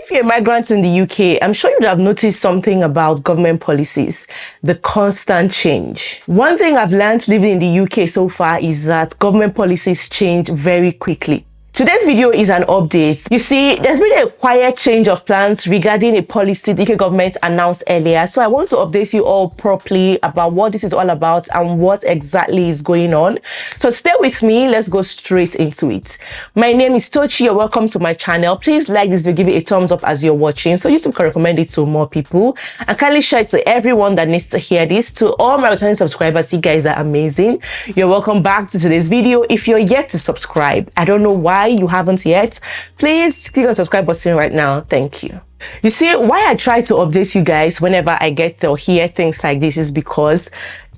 If you're a migrant in the UK, I'm sure you'd have noticed something about government policies, the constant change. One thing I've learned living in the UK so far is that government policies change very quickly. Today's video is an update. You see, there's been a quiet change of plans regarding a policy the UK government announced earlier. So I want to update you all properly about what this is all about and what exactly is going on. So stay with me. Let's go straight into it. My name is Tochi. You're welcome to my channel. Please like this video, give it a thumbs up as you're watching so YouTube can recommend it to more people. And kindly share it to everyone that needs to hear this. To all my returning subscribers, you guys are amazing. You're welcome back to today's video. If you're yet to subscribe, I don't know why you haven't yet, please click on the subscribe button right now. Thank you. You see, why I try to update you guys whenever I get to hear things like this is because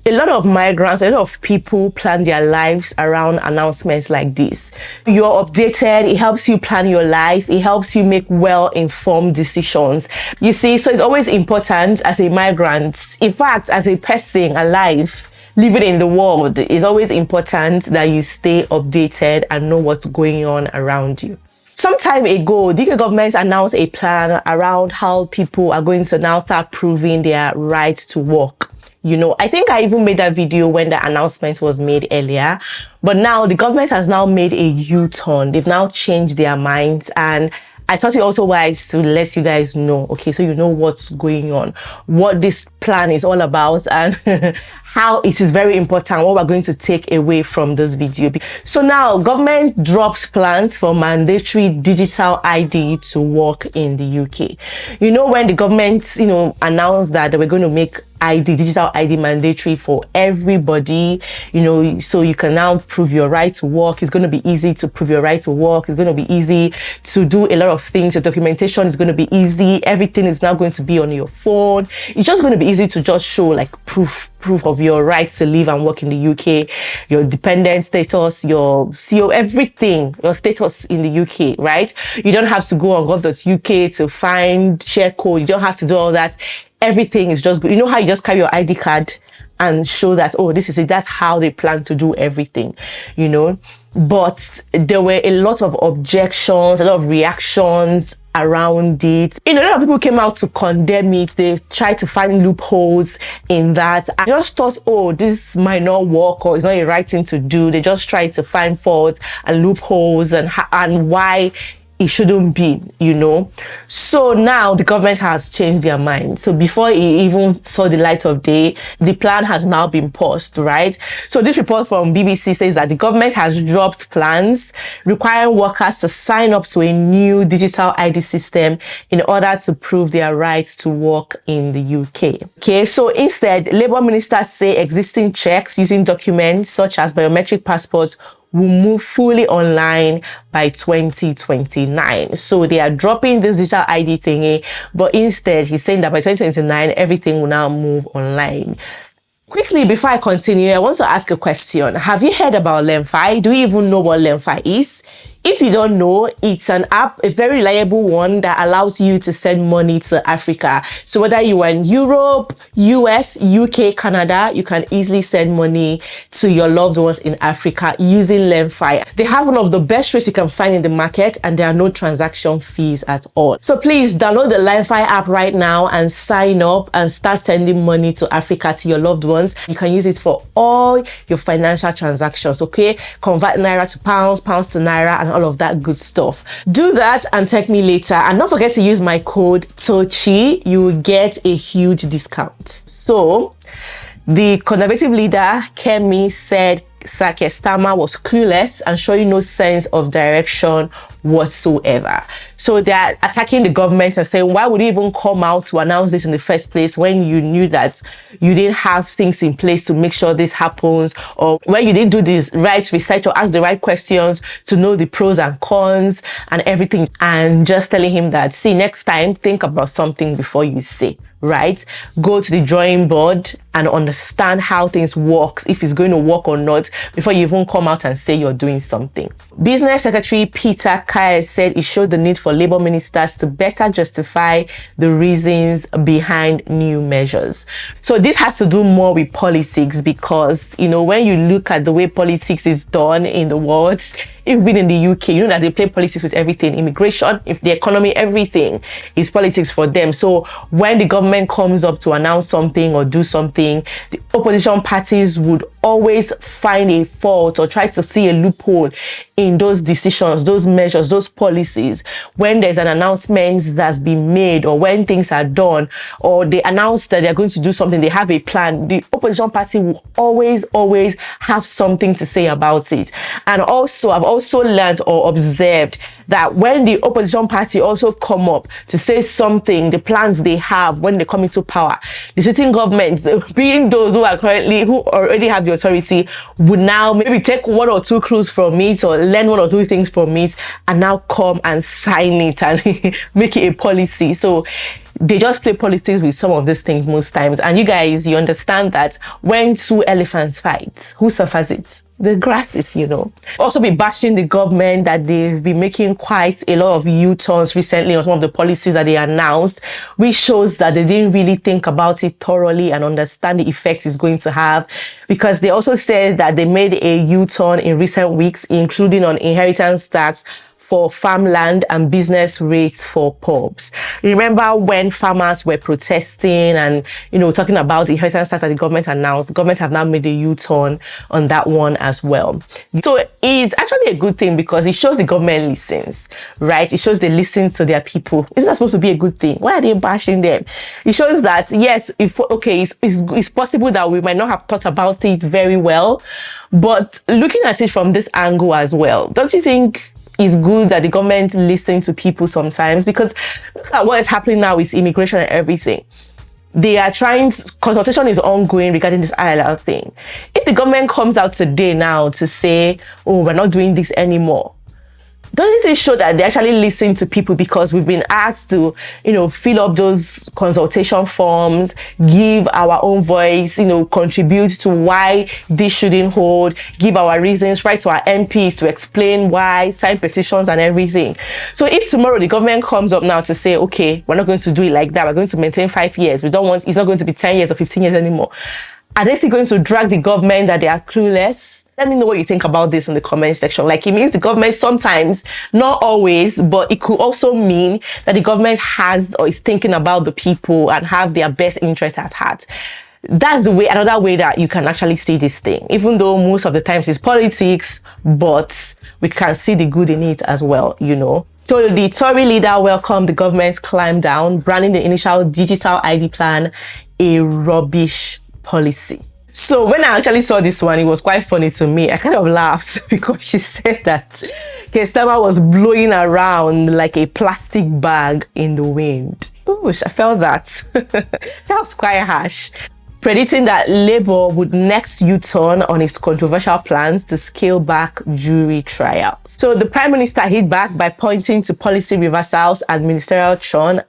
a lot of migrants, a lot of people plan their lives around announcements like this. You're updated, it helps you plan your life, it helps you make well-informed decisions. You see, so it's always important as a migrant, in fact, as a person alive, living in the world, it's always important that you stay updated and know what's going on around you. Some time ago, the UK government announced a plan around how people are going to now start proving their right to work. You know, I think I even made that video when the announcement was made earlier, but now the government has now made a U-turn. They've now changed their minds, and I thought it also wise to let you guys know, okay, so you know what's going on, what this plan is all about, and how it is very important, what we're going to take away from this video. So now, government drops plans for mandatory digital ID to work in the UK. You know, when the government, announced that they were going to make digital ID mandatory for everybody, so you can now prove your right to work. It's going to be easy to prove your right to work. It's going to be easy to do a lot of things. Your documentation is going to be easy. Everything is now going to be on your phone. It's just going to be easy to just show like proof of your right to live and work in the UK, your dependent status, your CO, everything, your status in the UK, right? You don't have to go on Govt.uk to find share code. You don't have to do all that. Everything is just good. You know how you just carry your ID card and show that, oh, this is it. That's how they plan to do everything, But there were a lot of objections, a lot of reactions around it. A lot of people came out to condemn it. They tried to find loopholes in that. I just thought, oh, this might not work, or it's not a right thing to do. They just tried to find faults and loopholes and why it shouldn't be, So now the government has changed their mind. So before it even saw the light of day, the plan has now been paused, right? So this report from BBC says that the government has dropped plans requiring workers to sign up to a new digital ID system in order to prove their right to work in the UK. Okay, so instead, Labour ministers say existing checks using documents such as biometric passports will move fully online by 2029. So they are dropping this digital ID thingy, but instead he's saying that by 2029, everything will now move online. Quickly, before I continue, I want to ask a question. Have you heard about LemFi? Do you even know what LemFi is? If you don't know, it's an app, a very reliable one that allows you to send money to Africa. So whether you are in Europe, US, UK, Canada, you can easily send money to your loved ones in Africa using LemFi. They have one of the best rates you can find in the market, and there are no transaction fees at all. So please download the LemFi app right now and sign up and start sending money to Africa to your loved ones. You can use it for all your financial transactions, okay? Convert Naira to pounds, pounds to Naira, and all of that good stuff. Do that and thank me later. And don't forget to use my code Tochi. You will get a huge discount. So the conservative leader, Kemi, said Sir Keir Starmer was clueless and showing no sense of direction whatsoever. So they are attacking the government and saying, why would you even come out to announce this in the first place when you knew that you didn't have things in place to make sure this happens, or when you didn't do this right research or ask the right questions to know the pros and cons and everything. And just telling him that, see, next time, think about something before you say, right? Go to the drawing board and understand how things works, if it's going to work or not, before you even come out and say you're doing something. Business Secretary Peter Kyle said it showed the need for Labour ministers to better justify the reasons behind new measures. So this has to do more with politics, because, you know, when you look at the way politics is done in the world, even in the UK, you know that they play politics with everything. Immigration, if the economy, everything is politics for them. So when the government comes up to announce something or do something, the opposition parties would always find a fault or try to see a loophole in those decisions, those measures, those policies. When there's an announcement that's been made, or when things are done, or they announce that they're going to do something, they have a plan, the opposition party will always have something to say about it. And also, I've also learned or observed that when the opposition party also come up to say something, the plans they have when they come into power, the sitting governments, being those who already have the authority, would now maybe take one or two clues from it or learn one or two things from it and now come and sign it and make it a policy. So they just play politics with some of these things most times. And you guys, you understand that when two elephants fight, who suffers it? The grasses, you know. Also be bashing the government that they've been making quite a lot of U-turns recently on some of the policies that they announced, which shows that they didn't really think about it thoroughly and understand the effects it's going to have. Because they also said that they made a U-turn in recent weeks, including on inheritance tax for farmland and business rates for pubs. Remember when farmers were protesting and, you know, talking about the inheritance tax that the government announced? The government have now made a U-turn on that one as well. So it's actually a good thing, because it shows the government listens, right? It shows they listen to their people. Isn't that supposed to be a good thing? Why are they bashing them? It shows that, yes, it's possible that we might not have thought about it very well, but looking at it from this angle as well, don't you think it's good that the government listens to people sometimes? Because look at what is happening now with immigration and everything. They are consultation is ongoing regarding this ILR thing. If the government comes out today now to say, oh, we're not doing this anymore, doesn't it show that they actually listen to people? Because we've been asked to, you know, fill up those consultation forms, give our own voice, you know, contribute to why this shouldn't hold, give our reasons, write to our MPs to explain why, sign petitions and everything. So if tomorrow the government comes up now to say, okay, we're not going to do it like that, we're going to maintain 5 years, it's not going to be 10 years or 15 years anymore, are they still going to drag the government that they are clueless? Let me know what you think about this in the comment section. Like, it means the government sometimes, not always, but it could also mean that the government has or is thinking about the people and have their best interest at heart. That's another way that you can actually see this thing, even though most of the times it's politics, but we can see the good in it as well, you know. So the Tory leader welcomed the government's climb down, branding the initial digital ID plan a rubbish policy. So when I actually saw this one, it was quite funny to me. I kind of laughed because she said that Kestama was blowing around like a plastic bag in the wind. Ooh, I felt that. That was quite harsh. Predicting that Labour would next U-turn on its controversial plans to scale back jury trials. So the Prime Minister hit back by pointing to policy reversals and ministerial churn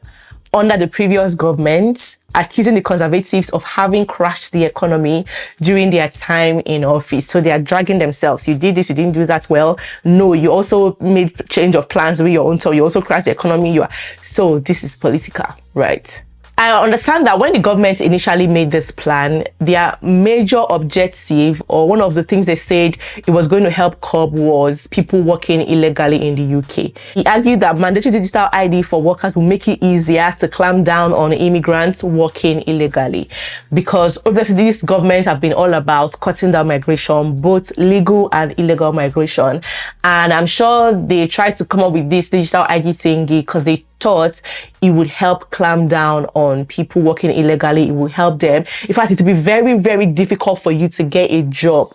under the previous government, accusing the Conservatives of having crashed the economy during their time in office. So they are dragging themselves. You did this, you didn't do that well. No, you also made change of plans with your own time. You also crashed the economy. So this is political, right? I understand that when the government initially made this plan, their major objective, or one of the things they said it was going to help curb, was people working illegally in the UK. He argued that mandatory digital ID for workers will make it easier to clamp down on immigrants working illegally. Because obviously these governments have been all about cutting down migration, both legal and illegal migration. And I'm sure they tried to come up with this digital ID thingy because they thought it would help clamp down on people working illegally. It will help them. In fact, it will be very, very difficult for you to get a job.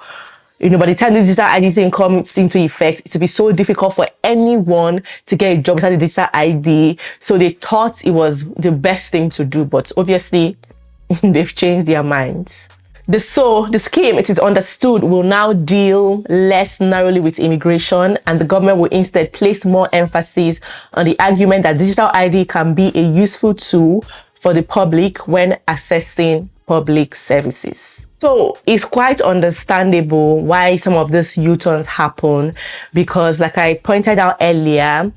You know, by the time the digital ID thing comes into effect, it will be so difficult for anyone to get a job without the digital ID. So they thought it was the best thing to do, but obviously they've changed their minds. The scheme, it is understood, will now deal less narrowly with immigration, and the government will instead place more emphasis on the argument that digital ID can be a useful tool for the public when accessing public services. So it's quite understandable why some of these U-turns happen, because like I pointed out earlier,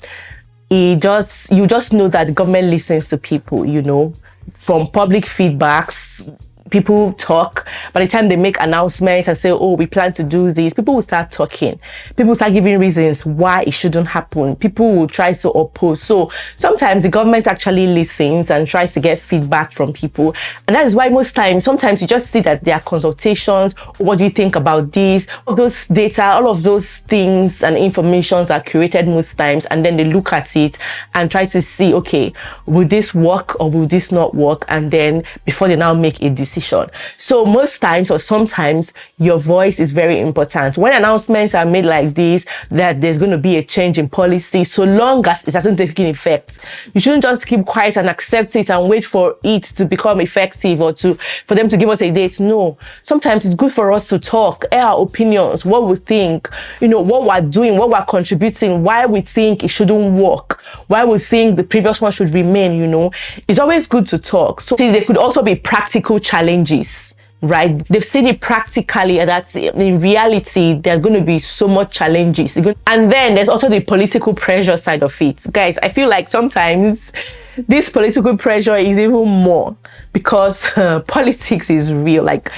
you just know that the government listens to people, you know, from public feedbacks. People talk. By the time they make announcements and say, oh, we plan to do this, people will start talking. People will start giving reasons why it shouldn't happen. People will try to oppose. So sometimes the government actually listens and tries to get feedback from people. And that is why sometimes you just see that there are consultations. What do you think about this? All those data, all of those things and informations are curated most times. And then they look at it and try to see, okay, will this work or will this not work? And then before they now make a decision. So most times or sometimes your voice is very important. When announcements are made like this, that there's going to be a change in policy, so long as it hasn't taken effect, you shouldn't just keep quiet and accept it and wait for it to become effective or for them to give us a date. No, sometimes it's good for us to talk, air our opinions, what we think, you know, what we're doing, what we're contributing, why we think it shouldn't work, why we think the previous one should remain, you know. It's always good to talk. So see, there could also be practical challenges, right? They've seen it practically, and that's in reality, there are going to be so much challenges. And then there's also the political pressure side of it. Guys, I feel like sometimes this political pressure is even more because politics is real. Like,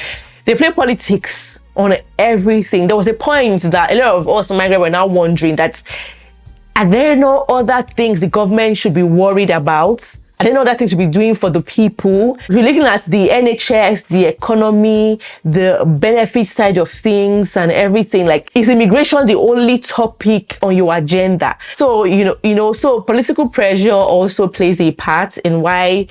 they play politics on everything. There was a point that a lot of us migrants were now wondering that, are there no other things the government should be worried about? Are there no other things to be doing for the people? If you're looking at the NHS, the economy, the benefit side of things and everything, like, is immigration the only topic on your agenda? So, so political pressure also plays a part in why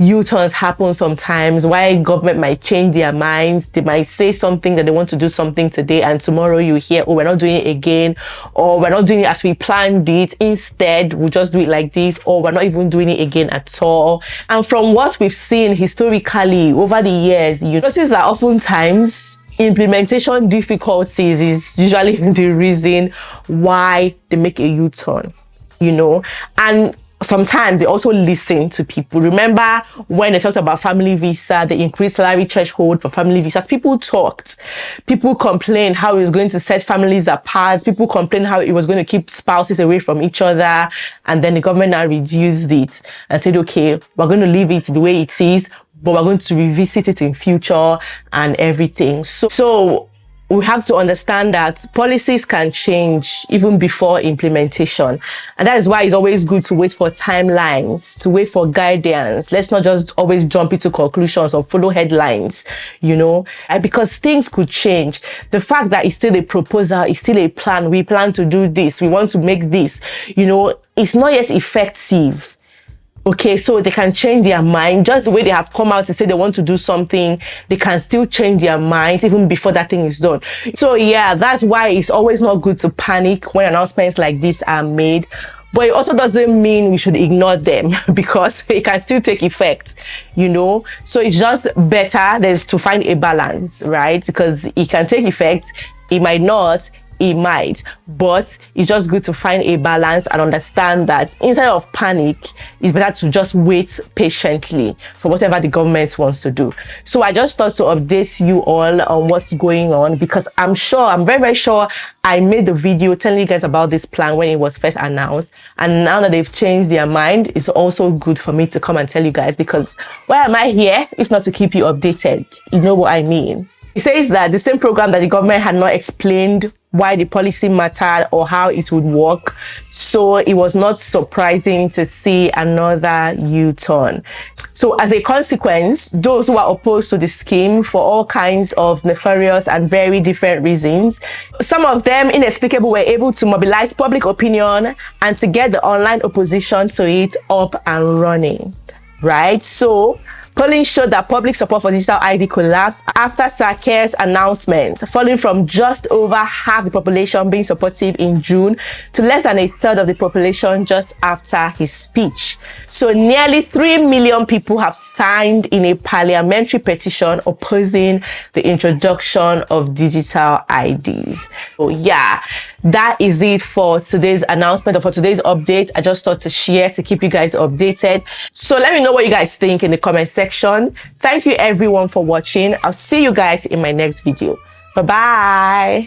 U-turns happen sometimes, why government might change their minds. They might say something that they want to do something today, and tomorrow you hear, oh, we're not doing it again, or we're not doing it as we planned it. Instead, we'll just do it like this, or we're not even doing it again at all. And from what we've seen historically over the years, you notice that oftentimes implementation difficulties is usually the reason why they make a U-turn, you know. And sometimes they also listen to people. Remember when they talked about family visa, the increased salary threshold for family visas, people talked. People complained how it was going to set families apart. People complained how it was going to keep spouses away from each other. And then the government now reduced it and said, okay, we're going to leave it the way it is, but we're going to revisit it in future and everything. So we have to understand that policies can change even before implementation. And that is why it's always good to wait for timelines, to wait for guidance. Let's not just always jump into conclusions or follow headlines, you know, because things could change. The fact that it's still a proposal, it's still a plan. We plan to do this. We want to make this, you know, it's not yet effective. Okay, so they can change their mind. Just the way they have come out to say they want to do something, they can still change their minds even before that thing is done. So yeah, that's why it's always not good to panic when announcements like this are made. But it also doesn't mean we should ignore them because it can still take effect, you know. So it's just better there's to find a balance, right? Because it can take effect, it might not, it might, but it's just good to find a balance and understand that instead of panic, it's better to just wait patiently for whatever the government wants to do. So I just thought to update you all on what's going on, because I'm very, very sure I made the video telling you guys about this plan when it was first announced, and now that they've changed their mind, it's also good for me to come and tell you guys, because why am I here if not to keep you updated? You know what I mean? It says that the same program that the government had not explained why the policy mattered or how it would work, so it was not surprising to see another U-turn. So as a consequence, those who are opposed to the scheme for all kinds of nefarious and very different reasons, some of them inexplicable, were able to mobilize public opinion and to get the online opposition to it up and running, right? So Polling showed that public support for digital ID collapsed after Sake's announcement, falling from just over half the population being supportive in June to less than a third of the population just after his speech. So nearly 3 million people have signed in a parliamentary petition opposing the introduction of digital IDs. So yeah, that is it for today's announcement or for today's update. I just thought to share to keep you guys updated. So let me know what you guys think in the comment section. Thank you everyone for watching. I'll see you guys in my next video. Bye bye.